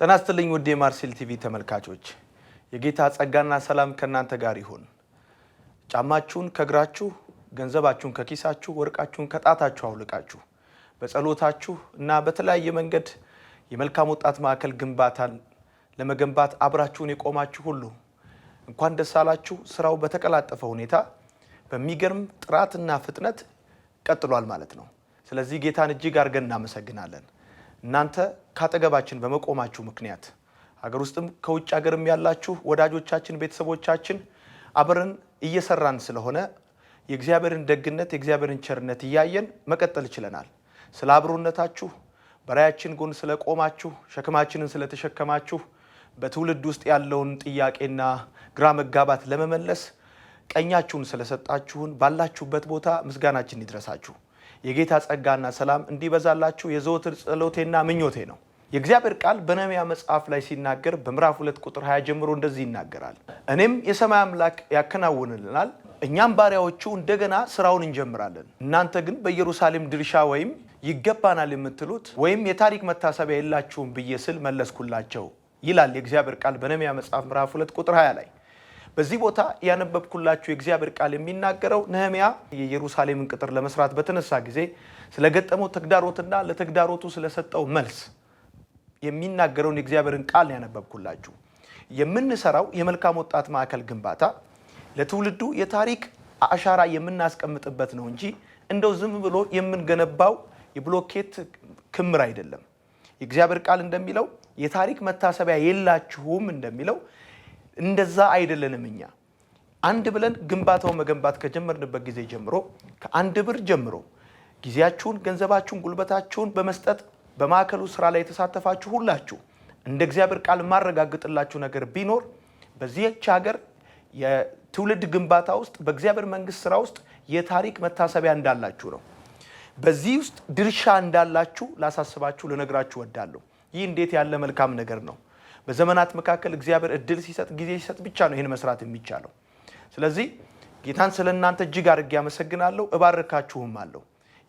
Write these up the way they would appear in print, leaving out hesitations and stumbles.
ጤና ይስጥልኝ ውድ የማርሴል ቲቪ ተመልካቾች፣ የጌታ ጸጋና ሰላም ከናንተ ጋር ይሁን። ጫማችሁን ከግራችሁ፣ ገንዘባችሁን ከኪሳችሁ፣ ወርቃችሁን ከጣታችሁ አውልቃችሁ በጸሎታችሁ እና በተለያየ መንገድ የመልካም ወጣት ማዕከል ግንባታን ለመገንባት አብራችሁን የቆማችሁ ሁሉ እንኳን ደስ አላችሁ። ስራው በተቀላጠፈ ሁኔታ በሚገርም ጥራትና ፍጥነት ቀጥሏል ማለት ነው። ስለዚህ ጌታን እጅግ አድርገን እናመሰግናለን። እናንተ ካጠገባችን በመቆማችሁ ምክንያት ሀገር ውስጥም ከውጭ ሀገርም ያላችሁ ወዳጆቻችን፣ ቤተሰቦቻችን አብረን እየሰራን ስለሆነ የእግዚአብሔርን ደግነት የእግዚአብሔርን ቸርነት እያየን መቀጠል ችለናል። ስለ አብሮነታችሁ፣ በራያችን ጎን ስለቆማችሁ፣ ሸክማችንን ስለተሸከማችሁ፣ በትውልድ ውስጥ ያለውን ጥያቄና ግራ መጋባት ለመመለስ ቀኛችሁን ስለሰጣችሁን ባላችሁበት ቦታ ምስጋናችን ይድረሳችሁ። የጌታ ጸጋና ሰላም እንዲበዛላችሁ የዘወትር ጸሎቴና ምኞቴ ነው። የእግዚአብሔር ቃል በነህምያ መጽሐፍ ላይ ሲናገር በምዕራፍ 2 ቁጥር 20 ጀምሮ እንደዚህ ይናገራል። እኔም የሰማይ አምላክ ያከናውንልናል፣ እኛም ባሪያዎቹ እንደገና ስራውን እንጀምራለን። እናንተ ግን በኢየሩሳሌም ድርሻ ወይም ይገባናል የምትሉት ወይም የታሪክ መታሰቢያ የላችሁም ብዬ ስል መለስኩላቸው ይላል የእግዚአብሔር ቃል በነህምያ መጽሐፍ ምዕራፍ 2 ቁጥር 20 ላይ። በዚህ ቦታ ያነበብኩላችሁ የእግዚአብሔር ቃል የሚናገረው ነህምያ የኢየሩሳሌምን ቅጥር ለመስራት በተነሳ ጊዜ ስለገጠመው ተግዳሮትና ለተግዳሮቱ ስለሰጠው መልስ የሚናገረውን የእግዚአብሔርን ቃል ያነበብኩላችሁ። የምንሰራው የመልካም ወጣት ማዕከል ግንባታ ለትውልዱ የታሪክ አሻራ የምናስቀምጥበት ነው እንጂ እንደው ዝም ብሎ የምንገነባው የብሎኬት ክምር አይደለም። የእግዚአብሔር ቃል እንደሚለው የታሪክ መታሰቢያ የላችሁም እንደሚለው እንደዛ አይደለንም። እኛ አንድ ብለን ግንባታው መገንባት ከጀመርንበት ጊዜ ጀምሮ ከአንድ ብር ጀምሮ ጊዜያችሁን፣ ገንዘባችሁን፣ ጉልበታችሁን በመስጠት በማዕከሉ ስራ ላይ የተሳተፋችሁ ሁላችሁ እንደ እግዚአብሔር ቃል ማረጋግጥላችሁ ነገር ቢኖር በዚህች ሀገር የትውልድ ግንባታ ውስጥ በእግዚአብሔር መንግስት ስራ ውስጥ የታሪክ መታሰቢያ እንዳላችሁ ነው። በዚህ ውስጥ ድርሻ እንዳላችሁ ላሳስባችሁ፣ ልነግራችሁ ወዳለሁ። ይህ እንዴት ያለ መልካም ነገር ነው! በዘመናት መካከል እግዚአብሔር እድል ሲሰጥ፣ ጊዜ ሲሰጥ ብቻ ነው ይህን መስራት የሚቻለው። ስለዚህ ጌታን ስለእናንተ እጅግ አድርጌ አመሰግናለሁ፣ እባርካችሁም አለሁ።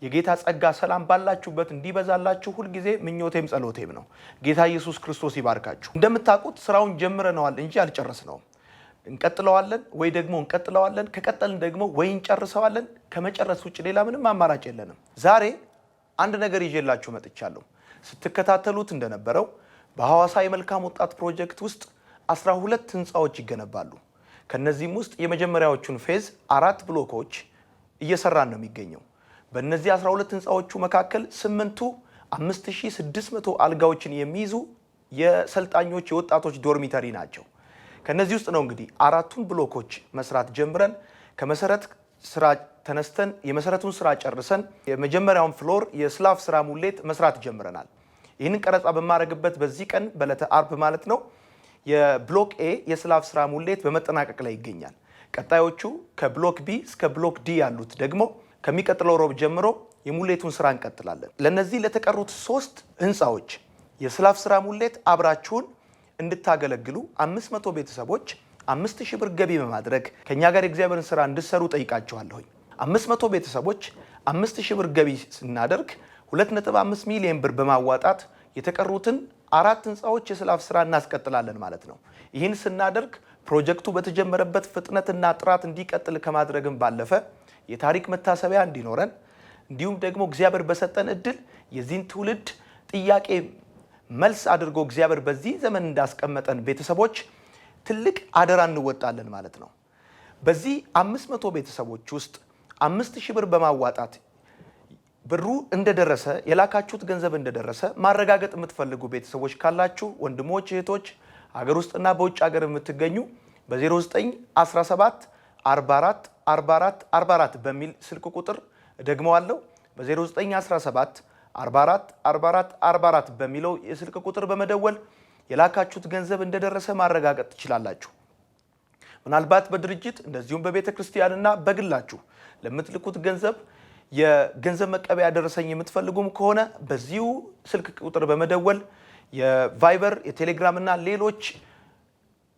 የጌታ ጸጋ ሰላም ባላችሁበት እንዲበዛላችሁ ሁልጊዜ ምኞቴም ጸሎቴም ነው። ጌታ ኢየሱስ ክርስቶስ ይባርካችሁ። እንደምታውቁት ስራውን ጀምረነዋል እንጂ አልጨረስነውም። እንቀጥለዋለን ወይ ደግሞ እንቀጥለዋለን፣ ከቀጠልን ደግሞ ወይ እንጨርሰዋለን። ከመጨረስ ውጭ ሌላ ምንም አማራጭ የለንም። ዛሬ አንድ ነገር ይዤላችሁ መጥቻለሁ። ስትከታተሉት እንደነበረው በሐዋሳ የመልካም ወጣት ፕሮጀክት ውስጥ 12 ህንፃዎች ይገነባሉ። ከነዚህም ውስጥ የመጀመሪያዎቹን ፌዝ 4 ብሎኮች እየሰራን ነው የሚገኘው። በእነዚህ 12 ህንፃዎቹ መካከል 8ቱ 5600 አልጋዎችን የሚይዙ የሰልጣኞች የወጣቶች ዶርሚተሪ ናቸው። ከነዚህ ውስጥ ነው እንግዲህ 4ቱን ብሎኮች መስራት ጀምረን ከመሰረት ስራ ተነስተን የመሰረቱን ስራ ጨርሰን የመጀመሪያውን ፍሎር የስላፍ ስራ ሙሌት መስራት ጀምረናል። ይህንን ቀረጻ በማድረግበት በዚህ ቀን በዕለተ አርብ ማለት ነው የብሎክ ኤ የስላፍ ስራ ሙሌት በመጠናቀቅ ላይ ይገኛል። ቀጣዮቹ ከብሎክ ቢ እስከ ብሎክ ዲ ያሉት ደግሞ ከሚቀጥለው ሮብ ጀምሮ የሙሌቱን ስራ እንቀጥላለን። ለነዚህ ለተቀሩት 3 ህንፃዎች የስላፍ ስራ ሙሌት አብራችሁን እንድታገለግሉ 500 ቤተሰቦች 5000 ብር ገቢ በማድረግ ከኛ ጋር የእግዚአብሔርን ስራ እንድሰሩ ጠይቃችኋለሁኝ። 500 ቤተሰቦች 5000 ብር ገቢ ስናደርግ 2.5 ሚሊዮን ብር በማዋጣት የተቀሩትን 4 ህንፃዎች የስላፍ ስራ እናስቀጥላለን ማለት ነው። ይህን ስናደርግ ፕሮጀክቱ በተጀመረበት ፍጥነትና ጥራት እንዲቀጥል ከማድረግም ባለፈ የታሪክ መታሰቢያ እንዲኖረን እንዲሁም ደግሞ እግዚአብሔር በሰጠን እድል የዚህን ትውልድ ጥያቄ መልስ አድርጎ እግዚአብሔር በዚህ ዘመን እንዳስቀመጠን ቤተሰቦች ትልቅ አደራ እንወጣለን ማለት ነው። በዚህ 500 ቤተሰቦች ውስጥ 5000 ብር በማዋጣት ብሩ እንደደረሰ የላካችሁት ገንዘብ እንደደረሰ ማረጋገጥ የምትፈልጉ ቤተሰቦች ካላችሁ ወንድሞች፣ እህቶች ሀገር ውስጥና በውጭ ሀገር የምትገኙ በ0917 44 44 44 በሚል ስልክ ቁጥር ደግመዋለሁ። በ0917 44 44 44 በሚለው የስልክ ቁጥር በመደወል የላካችሁት ገንዘብ እንደደረሰ ማረጋገጥ ትችላላችሁ። ምናልባት በድርጅት እንደዚሁም በቤተ ክርስቲያንና በግላችሁ ለምትልኩት ገንዘብ የገንዘብ መቀበያ ደረሰኝ የምትፈልጉም ከሆነ በዚሁ ስልክ ቁጥር በመደወል የቫይበር የቴሌግራም እና ሌሎች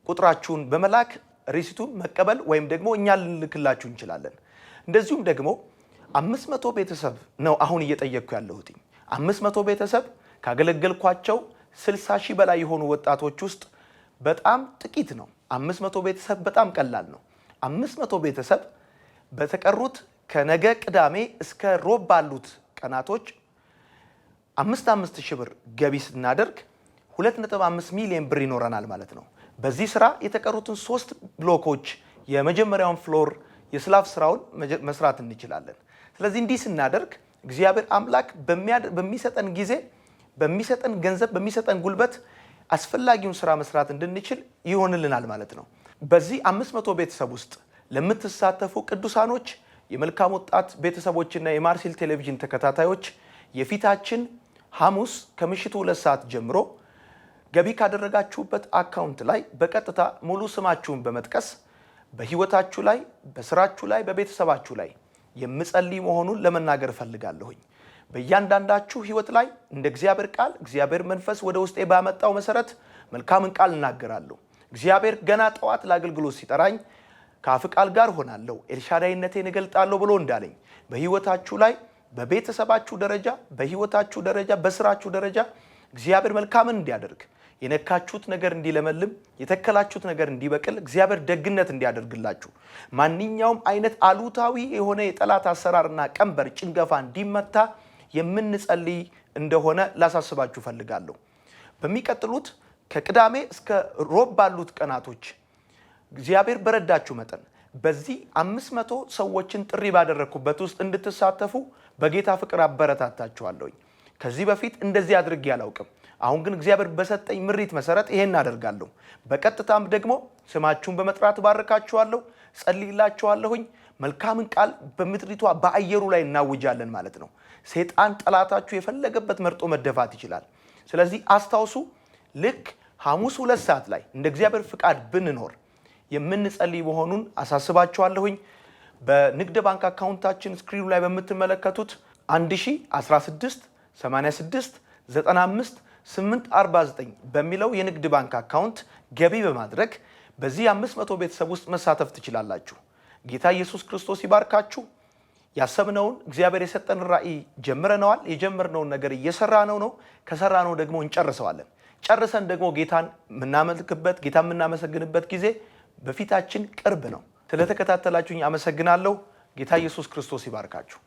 ቁጥራችሁን በመላክ ሪሲቱን መቀበል ወይም ደግሞ እኛ ልንልክላችሁ እንችላለን። እንደዚሁም ደግሞ 500 ቤተሰብ ነው አሁን እየጠየቅኩ ያለሁት። 500 ቤተሰብ ካገለገልኳቸው 60 ሺህ በላይ የሆኑ ወጣቶች ውስጥ በጣም ጥቂት ነው። 500 ቤተሰብ በጣም ቀላል ነው። 500 ቤተሰብ በተቀሩት ከነገ ቅዳሜ እስከ ሮብ ባሉት ቀናቶች 5 ሺህ ብር ገቢ ስናደርግ 2.5 ሚሊዮን ብር ይኖረናል ማለት ነው። በዚህ ስራ የተቀሩትን 3 ብሎኮች የመጀመሪያውን ፍሎር የስላፍ ስራውን መስራት እንችላለን። ስለዚህ እንዲህ ስናደርግ እግዚአብሔር አምላክ በሚሰጠን ጊዜ፣ በሚሰጠን ገንዘብ፣ በሚሰጠን ጉልበት አስፈላጊውን ስራ መስራት እንድንችል ይሆንልናል ማለት ነው። በዚህ 500 ቤተሰብ ውስጥ ለምትሳተፉ ቅዱሳኖች፣ የመልካም ወጣት ቤተሰቦችና የማርሴል ቴሌቪዥን ተከታታዮች የፊታችን ሐሙስ ከምሽቱ 2 ሰዓት ጀምሮ ገቢ ካደረጋችሁበት አካውንት ላይ በቀጥታ ሙሉ ስማችሁን በመጥቀስ በህይወታችሁ ላይ፣ በስራችሁ ላይ፣ በቤተሰባችሁ ላይ የምጸልይ መሆኑን ለመናገር ፈልጋለሁኝ። በእያንዳንዳችሁ ህይወት ላይ እንደ እግዚአብሔር ቃል፣ እግዚአብሔር መንፈስ ወደ ውስጤ ባመጣው መሰረት መልካምን ቃል እናገራለሁ። እግዚአብሔር ገና ጠዋት ለአገልግሎት ሲጠራኝ ከአፍ ቃል ጋር ሆናለሁ፣ ኤልሻዳይነቴን እገልጣለሁ ብሎ እንዳለኝ በህይወታችሁ ላይ፣ በቤተሰባችሁ ደረጃ፣ በህይወታችሁ ደረጃ፣ በስራችሁ ደረጃ እግዚአብሔር መልካምን እንዲያደርግ፣ የነካችሁት ነገር እንዲለመልም፣ የተከላችሁት ነገር እንዲበቅል፣ እግዚአብሔር ደግነት እንዲያደርግላችሁ፣ ማንኛውም አይነት አሉታዊ የሆነ የጠላት አሰራርና ቀንበር፣ ጭንገፋ እንዲመታ የምንጸልይ እንደሆነ ላሳስባችሁ ፈልጋለሁ። በሚቀጥሉት ከቅዳሜ እስከ ሮብ ባሉት ቀናቶች እግዚአብሔር በረዳችሁ መጠን በዚህ 500 ሰዎችን ጥሪ ባደረኩበት ውስጥ እንድትሳተፉ በጌታ ፍቅር አበረታታችኋለሁ። ከዚህ በፊት እንደዚህ አድርጌ አላውቅም። አሁን ግን እግዚአብሔር በሰጠኝ ምሪት መሰረት ይሄን አደርጋለሁ። በቀጥታም ደግሞ ስማችሁን በመጥራት ባርካችኋለሁ፣ ጸልይላችኋለሁኝ። መልካምን ቃል በምድሪቷ በአየሩ ላይ እናውጃለን ማለት ነው። ሰይጣን ጠላታችሁ የፈለገበት መርጦ መደፋት ይችላል። ስለዚህ አስታውሱ፣ ልክ ሐሙስ 2 ሰዓት ላይ እንደ እግዚአብሔር ፍቃድ ብንኖር የምንጸልይ መሆኑን አሳስባችኋለሁኝ። በንግድ ባንክ አካውንታችን ስክሪኑ ላይ በምትመለከቱት 1016 86 95 849 በሚለው የንግድ ባንክ አካውንት ገቢ በማድረግ በዚህ 500 ቤተሰብ ውስጥ መሳተፍ ትችላላችሁ። ጌታ ኢየሱስ ክርስቶስ ይባርካችሁ። ያሰብነውን እግዚአብሔር የሰጠን ራእይ ጀምረነዋል። የጀመርነውን ነገር እየሰራነው ነው። ከሰራነው ደግሞ እንጨርሰዋለን። ጨርሰን ደግሞ ጌታን የምናመልክበት፣ ጌታን የምናመሰግንበት ጊዜ በፊታችን ቅርብ ነው። ስለተከታተላችሁኝ አመሰግናለሁ። ጌታ ኢየሱስ ክርስቶስ ይባርካችሁ።